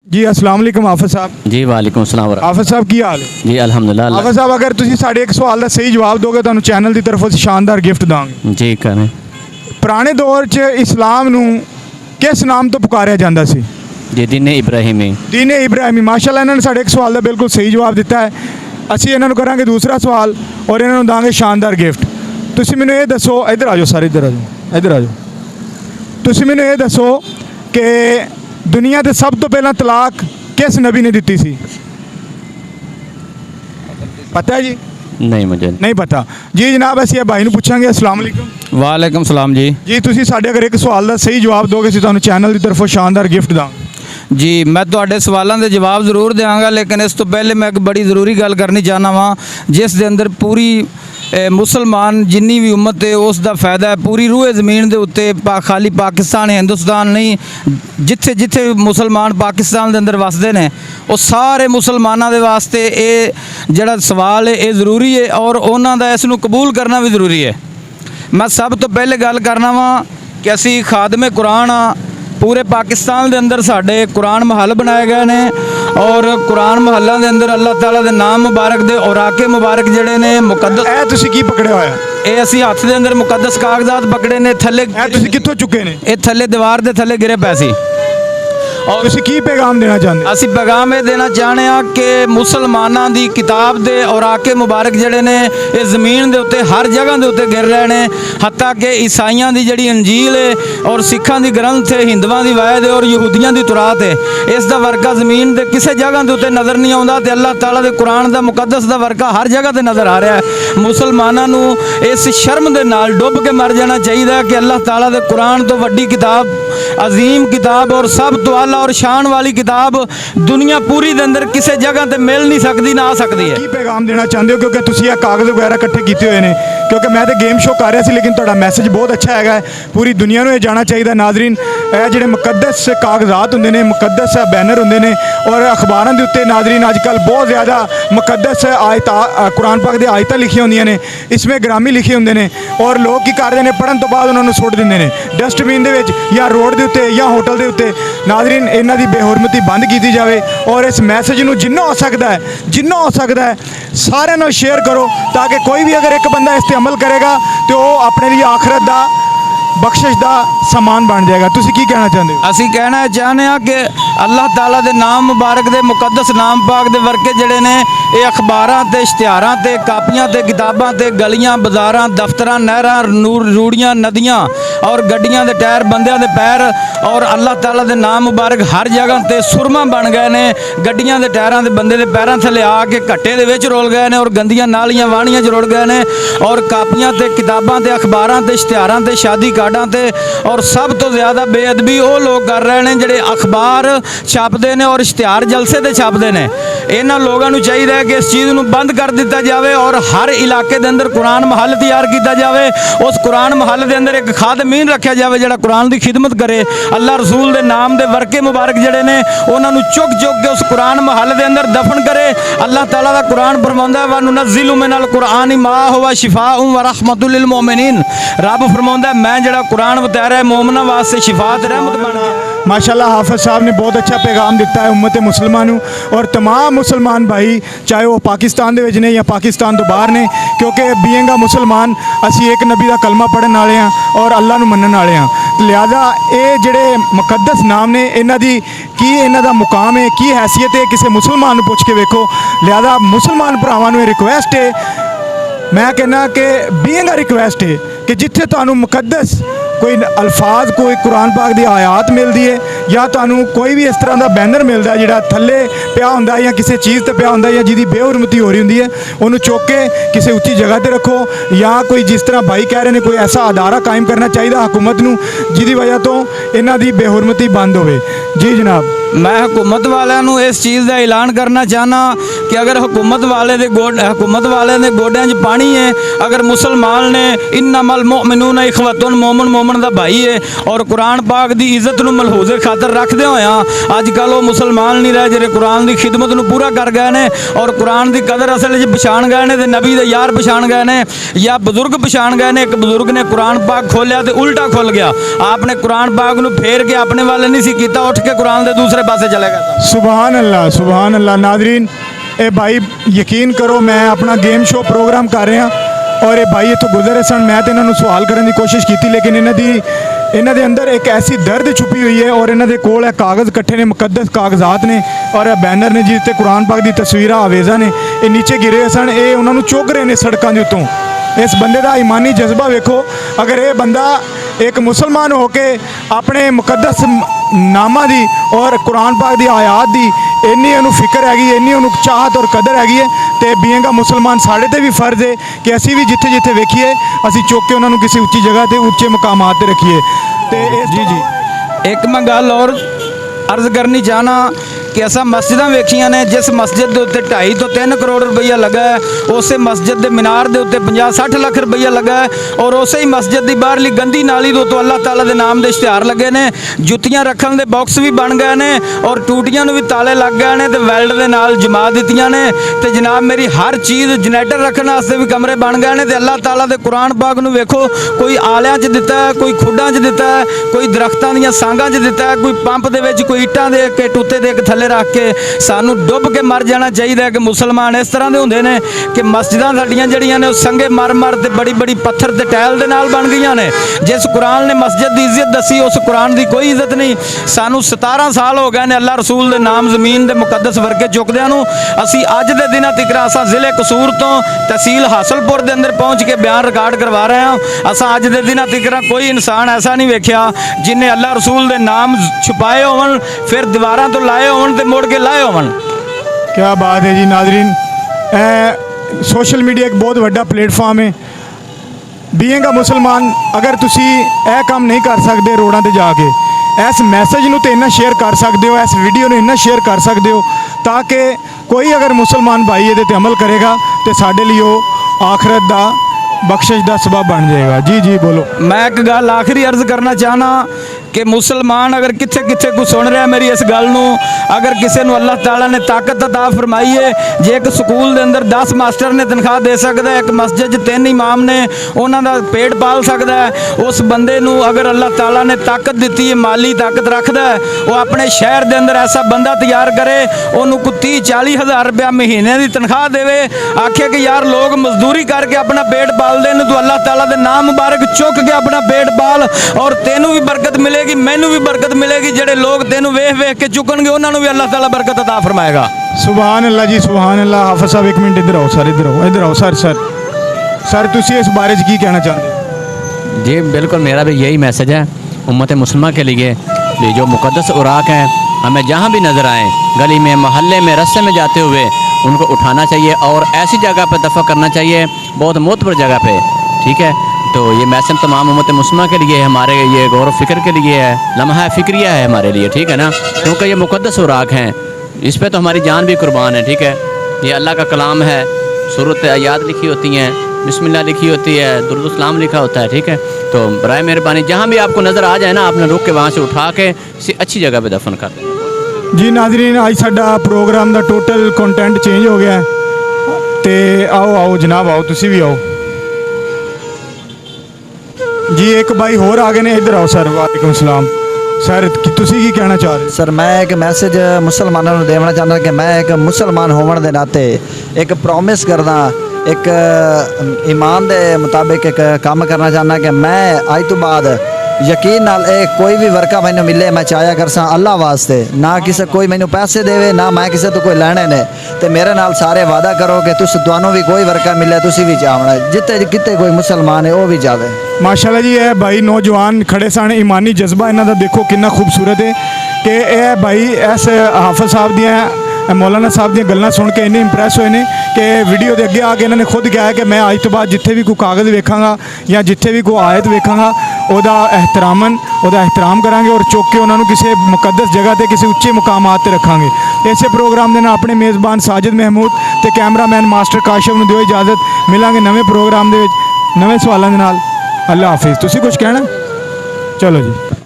जी अस्सलाम वालेकुम हाफिज़ साहब। जी वालेकुम अस्सलाम। हाफिज़ साहब की हाल है? जी अल्हम्दुलिल्लाह। हाफिज़ साहब अगर तुसी साढ़े एक सवाल का सही जवाब दोगे तो चैनल की तरफों से शानदार गिफ्ट दांगे। जी करें। पुराने दौर च इस्लाम नू किस नाम तो पुकारिया जाता सी? जी दीन इब्राहिमी। दीन इब्राहिमी। माशाल्लाह इन्होंने साढ़े एक सवाल का बिल्कुल सही जवाब दिता है। असी इन्होंने करांगे दूसरा सवाल और इन्होंने दांगे शानदार गिफ्ट। तुसी मैनू ये दसो, इधर आ जाओ सारे, इधर आ जाओ, इधर आ जाओ। तुसी मैनू ये दसो कि दुनिया ते सब तो पहला तलाक किस नबी ने दी सी? पता है जी? नहीं मुझे नहीं पता जी। जनाब असी भाई नू पूछांगे। अस्सलाम वालेकुम। वालेकुम सलाम जी। जी तुसी साढ़े अगर एक सवाल का सही जवाब दोगे तो तुहानू चैनल की तरफों शानदार गिफ्ट दांगे। जी मैं तुहाडे सवालों के जवाब जरूर देंगा, लेकिन इस तो पहले मैं एक बड़ी ज़रूरी गल करनी चाहना वा जिस दे अंदर पूरी मुसलमान जिन्नी भी उम्मत है उसका फायदा है। पूरी रूह ज़मीन के उत्ते खाली पाकिस्तान हिंदुस्तान नहीं, जिथे जिथे मुसलमान पाकिस्तान के अंदर वसते हैं वो सारे मुसलमानों के वास्ते ये जड़ा सवाल है ये ज़रूरी है और उन्हों का इसनूं कबूल करना भी ज़रूरी है। मैं सब तो पहले गल करना वा कि असी खादमे कुरान हाँ। पूरे पाकिस्तान के अंदर साढ़े कुरान महल बनाए गए हैं और कुरान महलों के अंदर अल्लाह ताला के नाम मुबारक दे औराके मुबारक जड़े ने मुकद्दस ए तुसी की पकड़े होया? ये असी हथ के अंदर मुकद्दस कागजात पकड़े ने। थले ए तुसी कित्थों चुके ने? ये थले दीवार के थले गिरे पैसे। और तुसी की पैगाम देना चाहते? असी पैगाम ये देना चाहते हैं कि मुसलमानों की किताब दे और आके मुबारक जड़े ने ये ज़मीन के उत्ते हर जगह के उत्ते गिर रहे हैं। हत्ता कि ईसाइयों की जी अंजील है और सिखां की ग्रंथ है, हिंदुओं की वायद है और यहूदियों की तुरात है। इसका वर्का ज़मीन के किसी जगह के उत्ते नज़र नहीं आता तो अल्लाह ताला के कुरान का मुकद्दस का वर्का हर जगह पर नज़र आ रहा है। मुसलमानों इस शर्म के नाल डुब के मर जाना चाहिए कि अल्लाह ताला के कुरान तो वड्डी किताब, अजीम किताब और सब तो आला और शान वाली किताब दुनिया पूरी के अंदर किसी जगह ते मिल नहीं सकती ना आ सकती है। की पैगाम देना चाहते हो क्योंकि तुसी कागज़ वगैरह इकट्ठे किए हुए हैं? क्योंकि मैं तो गेम शो कर रहा सी लेकिन तुहाडा मैसेज बहुत अच्छा है, पूरी दुनिया को यह जाना चाहिए। नाजरीन ये जिहड़े मुकद्दस कागजात होंदे ने, मुकद्दस बैनर होंदे ने और अखबारों के उत्ते नाजरीन अजकल बहुत ज़्यादा मुकद्दस आयत कुरान पाक दी आयतां लिखी होंदियां ने, इसमें ग्रामी लिखे होंदे ने और लोग की करते हैं पढ़न तो बाद उन्होंने सुट देंगे ने डस्टबिन दे विच या रोड के उत्ते या होटल के उत्ते। नाजरीन इन्हां दी बेहुरमती बंद की जाए और इस मैसेज नूं जिन्ना हो सकता है सारे नाल शेयर करो ताकि कोई भी अगर एक बंदा इस पर अमल करेगा तो वो अपने लिए आखिरत दा बख्शिश का समान बन जाएगा। तुसी की कहना चाहते हो? असी कहना चाहते हैं कि अल्लाह ताला के नाम मुबारक दे मुकद्दस नाम पाक दे वर्के जड़े ने ये अखबारां ते इश्तिहारां ते कापियां ते किताबां ते गलियां बाजारां दफ्तरां नहरां रूड़ियां नदियां और गड्डियां दे टायर बंदियां दे पैर और अल्लाह ताला के नाम मुबारक हर जगह ते सुरमा बन गए ने। गड्डियां दे टायरां ते बंदे दे पैरां थले आके घट्टे दे विच रुल गए ने और गंदियां नालियां वाणियां च रुड़ गए ने और कापियां ते किताबां ते अखबारां ते इश्तिहारां ते शादी कार्डां ते और सब तो ज़्यादा बेअदबी वो लोग कर रहे हैं जिहड़े अखबार छापते हैं और इश्तिहार जलसे ते छापते हैं। इन्हां लोगों को चाहिए कि इस चीज़ को बंद कर दिता जाए और हर इलाके के अंदर कुरान महल तैयार किया जाए। उस कुरान महल के अंदर एक खादमीन रखा जाए जिहड़ा कुरान की खिदमत करे। अल्लाह रसूल के नाम के वर्के मुबारक जड़े ने उन्होंने चुक चुक के उस कुरान महल के अंदर दफन करे। अल्लाह ताला का कुरान फरमांदा है वनुनज़्ज़िलु मिनल कुरान मा हुवा शिफाउन व रहमतुल लिल मोमिनीन। रब फरमांदा है मैं जड़ा कुरान बताया है मोमना वास्ते शिफात रहमत बन गया। माशाल्लाह हाफिज़ साहब ने बहुत अच्छा पैगाम दिता है उम्मत मुसलमानों और तमाम मुसलमान भाई चाहे वो पाकिस्तान दे विच ने या पाकिस्तान तो बाहर ने, क्योंकि बीइंग मुसलमान असी एक नबी का कलमा पढ़न वाले हैं और अल्लाह नूं मनन वाले हैं। लिहाजा ये जिहड़े मुकद्दस नाम ने इन्हां दी की इन्हां दा मुकाम है, की हैसियत है, किसी मुसलमान नूं पुछ के वेखो। लिहाजा मुसलमान भरावां नूं रिक्वेस्ट है, मैं कहना कि बीइंग रिक्वेस्ट है कि जिथे तुहानूं मुकद्दस कोई अल्फाज कोई कुरान पाक की आयात मिलती है या तुहानूं कोई भी इस तरह का बैनर मिलता है जिहड़ा थले पिया हुंदा है या किसी चीज़ ते पिया हुंदा है या जिहदी बेहुरमती हो रही हुंदी है उन्होंने चुक के किसी उच्ची जगह पर रखो या कोई जिस तरह भाई कह रहे हैं कोई ऐसा अदारा कायम करना चाहिए हुकूमत नूं जिहदी वजह तो इन्हां दी बेहुरमती बंद होवे। जी जनाब मैं हुकूमत वालों इस चीज़ का ऐलान करना चाहना कि अगर हुकूमत वाले दे गोडियां च पानी है, अगर मुसलमान ने इन्नमल मुमिनून इखवतुन मोमन मोमन का भाई है और कुरान पाक की इज्जत नूं मलहूज़े खातर रखते होया अजकल वो मुसलमान नहीं रहे जिहड़े कुरान की खिदमत नूं पूरा कर गए ने और कुरान की कदर असल पछाण गए ने ते नबी दे यार पछाण गए ने या बजुर्ग पछाण गए ने। एक बजुर्ग ने कुरान पाक खोलिया तो उल्टा खुल गया, आपने कुरान पाक नूं फेर के अपने वाले नहीं सी कीता, उठ के कुरान दे दूसरा दूसरे पासे चले गए। सुबहान अल्लाह। नादरीन, ਇਹ ਭਾਈ ਯਕੀਨ ਕਰੋ ਮੈਂ ਆਪਣਾ ਗੇਮ ਸ਼ੋ ਪ੍ਰੋਗਰਾਮ ਕਰ ਰਿਹਾ ਔਰ ਇਹ ਭਾਈ ਇੱਥੋਂ ਗੁਜ਼ਰੇ ਸਨ। ਮੈਂ ਤੇ ਇਹਨਾਂ ਨੂੰ ਸਵਾਲ ਕਰਨ ਦੀ ਕੋਸ਼ਿਸ਼ ਕੀਤੀ ਲੇਕਿਨ ਇਹਨਾਂ ਦੇ ਅੰਦਰ ਇੱਕ ਐਸੀ ਦਰਦ ਛੁਪੀ ਹੋਈ ਹੈ ਔਰ ਇਹਨਾਂ ਦੇ ਕੋਲ ਇਹ ਕਾਗਜ਼ ਇਕੱਠੇ ਨੇ, ਮੁਕੱਦਸ ਕਾਗਜ਼ਾਤ ਨੇ ਔਰ ਇਹ ਬੈਨਰ ਨੇ ਜਿਸ ਤੇ ਕੁਰਾਨ ਪਾਕ ਦੀ ਤਸਵੀਰਾਂ ਆਵੇਜ਼ਾਂ ਨੇ। ਇਹ ਨੀਚੇ ਗਿਰੇ ਹੋਏ ਸਨ, ਇਹ ਉਹਨਾਂ ਨੂੰ ਚੁੱਕ ਰਹੇ ਨੇ ਸੜਕਾਂ ਦੇ ਉੱਤੋਂ। ਇਸ ਬੰਦੇ ਦਾ ਈਮਾਨੀ ਜਜ਼ਬਾ ਵੇਖੋ। ਅਗਰ ਇਹ ਬੰਦਾ ਇੱਕ ਮੁਸਲਮਾਨ ਹੋ ਕੇ ਆਪਣੇ ਮੁਕੱਦਸ ਨਾਮਾਂ ਦੀ ਔਰ ਕੁਰਾਨ ਪਾਕ ਦੀ ਆਇਤ ਦੀ ਇੰਨੀ ਉਹਨੂੰ ਫਿਕਰ ਹੈਗੀ, ਇੰਨੀ ਉਹਨੂੰ ਚਾਹਤ ਔਰ ਕਦਰ ਹੈਗੀ ਹੈ ਤੇ ਬੀਇੰਗ ਮੁਸਲਮਾਨ ਸਾਡੇ ਤੇ ਵੀ ਫਰਜ਼ ਹੈ ਕਿ ਅਸੀਂ ਵੀ ਜਿੱਥੇ ਜਿੱਥੇ ਵੇਖੀਏ ਅਸੀਂ ਚੁੱਕ ਕੇ ਉਹਨਾਂ ਨੂੰ ਕਿਸੇ ਉੱਚੀ ਜਗ੍ਹਾ ਤੇ ਉੱਚੇ ਮੁਕਾਮਾਤ ਤੇ ਰੱਖੀਏ। ਤੇ ਜੀ ਇੱਕ ਮੈਂ ਗੱਲ ਔਰ अर्ज करनी चाहना कि असा मस्जिदां वेखियां ने जिस मस्जिद के उत्ते 2.5 ਤੋਂ 3 करोड़ रुपया लगा है, उस मस्जिद के मीनार के उत्ते 50-60 लाख रुपया लगा है और उस ही मस्जिद की बाहरली गंदी नाली के उत्तों अल्लाह ताला के नाम के इश्तिहार लगे ने, जुत्तियां रखण के बॉक्स भी बन गए ने और टूटियां भी ताले लग गए ने ते वेल्ड के नाल जमा दित्तियां ने ते जनाब मेरी हर चीज़ जनरेटर रखने वास्ते भी कमरे बन गए ने ते अल्लाह ताला के कुरान पाक नूं वेखो, कोई आलियां च दिता है, कोई खुड्डां च दिता है, कोई दरख्तां दीयां सांगां च दिता है, कोई पंप दे विच, कोई ईटां दे के टूते दे थल्ले रख के सानू डुब के मर जाना चाहिए कि मुसलमान इस तरह के होंदे ने कि मस्जिदां साडियां जड़ियां ने संगे मर मर ते बड़ी बड़ी पत्थर ते टैल दे नाल बन गईयां ने। जिस कुरान ने मस्जिद की इज्जत दसी उस कुरान की कोई इज्जत नहीं। सानू 17 साल हो गए ने अल्लाह रसूल दे नाम जमीन दे मुकद्दस वर्के चुकदियां नूं। असी अज दे दिनां तक असां जिले कसूर तो तहसील हासलपुर के अंदर पहुँच के बयान रिकॉर्ड करवा रहे हैं। असां अज दे दिनां तक कोई इंसान ऐसा नहीं वेख्या जिन्हें अल्लाह रसूल दे नाम छुपाए होवन फिर दीवारां तो लाए होवन ते मुड़ के लाए होवन। क्या बात है जी नाजरीन, सोशल मीडिया एक बहुत बड़ा प्लेटफॉर्म है। बीइंग अ मुसलमान अगर तुसी ਇਹ ਕੰਮ नहीं कर सकते रोडां ते जाके इस मैसेज ਨੂੰ तो इन्ना शेयर कर सकते हो, इस वीडियो ਨੂੰ इन्ना शेयर कर सकते हो ताकि कोई अगर मुसलमान भाई ये ते अमल करेगा तो साडे लिए वो आखरत दा बख्शिश का सबब बन जाएगा। जी जी बोलो। मैं एक गल आखिरी अर्ज करना चाहना कि मुसलमान अगर किथे किथे को सुन रहा मेरी इस गल नूं, अगर किसी नूं अल्लाह ताला ने ताकत अता फरमाई है, जे एक स्कूल के अंदर 10 मास्टर ने तनख्वाह दे सकता है, एक मस्जिद 3 इमाम ने उन्हां दा पेट पाल सकता है, उस बंदे नूं अगर अल्लाह ताला ने ताकत दी है, माली ताकत रखता है, वो अपने शहर के अंदर ऐसा बंदा तैयार करे उन्होंने को 30-40 हज़ार रुपया महीने की तनख्वाह देवे, आखे कि यार लोग मजदूरी करके अपना पेट पालते हैं, तो अल्लाह ताला के नाम मुबारक चुक के अपना पेट पाल और तेनू भी बरकत मिलेगी, मैनू भी बरकत मिलेगी, जेडे लोग तेनू वेख वेख के चुकणगे उन्होंने भी अल्लाह ताला बरकत अता फरमाएगा। सुभान अल्लाह जी, सुभान अल्लाह। हाफिज साहब एक मिनट इधर आओ सर, इधर आओ सर तुसी इस बारे च की कहना चाहते हो? जी बिल्कुल, मेरा भी यही मैसेज है उम्मत मुसलमान के लिए। ये जो मुकद्दस उराक हैं हमें जहाँ भी नज़र आएँ, गली में, मोहल्ले में, रस्ते में जाते हुए उनको उठाना चाहिए और ऐसी जगह पर दफ़ा करना चाहिए, बहुत मोतबर जगह पे, ठीक है। तो ये मैसेज तमाम उम्मत मुस्लिमा के लिए, हमारे ये गौर फ़िक्र के लिए है, लम्हा फ़िक्रिया है हमारे लिए, ठीक है ना, क्योंकि ये मुकद्दस उराक हैं, इस पे तो हमारी जान भी कुर्बान है, ठीक है। ये अल्लाह का कलाम है, सूरत आयात लिखी होती हैं, बिस्मिल्लाह लिखी होती है, दुरूद सलाम लिखा होता है, ठीक है। तो बराए मेहरबानी जहाँ भी आपको नज़र आ जाए ना, आपने रुक के वहाँ से उठा के किसी अच्छी जगह पर दफन कर दें। जी नाजरीन, आज साडा प्रोग्राम का टोटल कंटेंट चेंज हो गया है। तो आओ जनाब, आओ तुसी भी आओ जी। एक भाई होर आ गए ने, इधर आओ सर। वालेकुम सलाम सर, तुसी की कहना चाह रहे? सर मैं एक मैसेज मुसलमानों को देना चाहता कि मैं एक मुसलमान होने के नाते एक प्रॉमिस करदा, एक ईमान के मुताबिक एक काम करना चाहना कि मैं अज तो बाद यकीन नाल कोई भी वर्का मैंने मिले मैं चाया कर सा अल्लाह वास्ते, ना किसी कोई मैंने पैसे देवे, ना मैं किसी तो कोई लैने ने, तो मेरे नाल सारे वादा करो कि तुहानू भी कोई वर्का मिले तुसी भी चाहना, जिते किते कोई मुसलमान है वो भी जावे। माशाल्लाह जी, ये भाई नौजवान खड़े सन, ईमानी जज्बा इन्हां दा देखो कितना खूबसूरत है कि यह भाई इस हाफिज साहब दियां मौलाना साहब दी गल्लां सुन के इन्ने इंप्रैस होए ने कि वीडियो के अगे आके इन्होंने खुद कहा कि मैं अज तो बाद जिथे भी कोई कागज़ वेखांगा या जिथे भी कोई आयत वेखांगा ਉਹਦਾ एहतराम करांगे और चुक के उन्होंने किसी मुकद्दस जगह पर किसी उच्चे मुकामात पर रखांगे। इसे प्रोग्राम के अपने मेज़बान साजिद महमूद ते कैमरामैन मास्टर काशिफ नूं दिओ इजाज़त। मिलांगे नवे प्रोग्राम दे विच नवे सवालों के नाल। अल्लाह हाफिज़। तुसीं कुछ कहना? चलो जी।